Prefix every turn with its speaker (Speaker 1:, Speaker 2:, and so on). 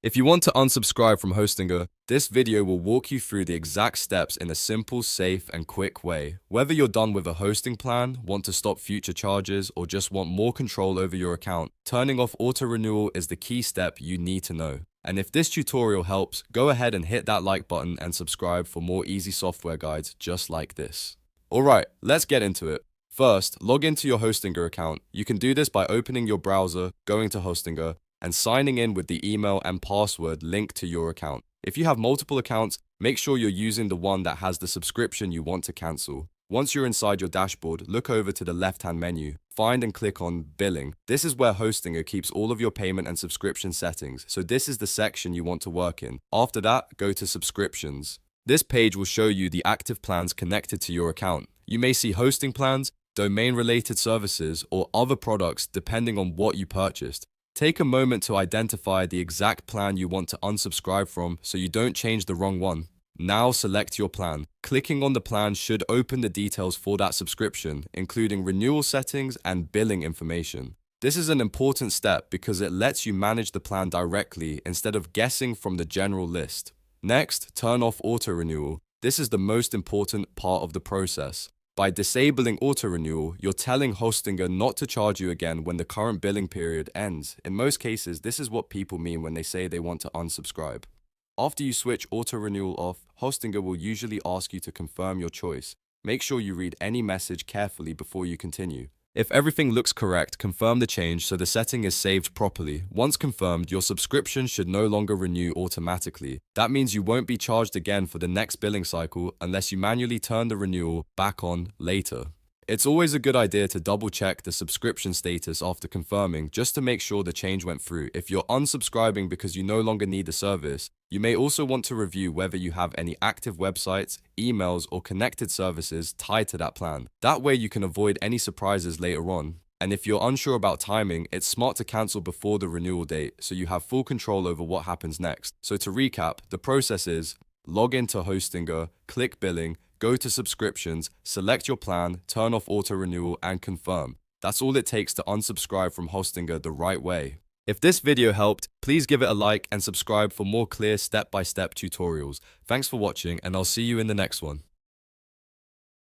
Speaker 1: If you want to unsubscribe from Hostinger, this video will walk you through the exact steps in a simple, safe, and quick way. Whether you're done with a hosting plan, want to stop future charges, or just want more control over your account, turning off auto renewal is the key step you need to know. And if this tutorial helps, go ahead and hit that like button and subscribe for more easy software guides just like this. Alright, let's get into it. First, log into your Hostinger account. You can do this by opening your browser, going to Hostinger, and signing in with the email and password linked to your account. If you have multiple accounts, make sure you're using the one that has the subscription you want to cancel. Once you're inside your dashboard, look over to the left-hand menu, find and click on Billing. This is where Hostinger keeps all of your payment and subscription settings, so this is the section you want to work in. After that, go to Subscriptions. This page will show you the active plans connected to your account. You may see hosting plans, domain-related services, or other products depending on what you purchased. Take a moment to identify the exact plan you want to unsubscribe from so you don't change the wrong one. Now select your plan. Clicking on the plan should open the details for that subscription, including renewal settings and billing information. This is an important step because it lets you manage the plan directly instead of guessing from the general list. Next, turn off auto renewal. This is the most important part of the process. By disabling auto-renewal, you're telling Hostinger not to charge you again when the current billing period ends. In most cases, this is what people mean when they say they want to unsubscribe. After you switch auto-renewal off, Hostinger will usually ask you to confirm your choice. Make sure you read any message carefully before you continue. If everything looks correct, confirm the change so the setting is saved properly. Once confirmed, your subscription should no longer renew automatically. That means you won't be charged again for the next billing cycle unless you manually turn the renewal back on later. It's always a good idea to double check the subscription status after confirming just to make sure the change went through. If you're unsubscribing because you no longer need the service, you may also want to review whether you have any active websites, emails, or connected services tied to that plan. That way you can avoid any surprises later on. And if you're unsure about timing, it's smart to cancel before the renewal date so you have full control over what happens next. So to recap, the process is log into Hostinger, click billing, go to subscriptions, select your plan, turn off auto renewal, and confirm. That's all it takes to unsubscribe from Hostinger the right way. If this video helped, please give it a like and subscribe for more clear step-by-step tutorials. Thanks for watching, and I'll see you in the next one.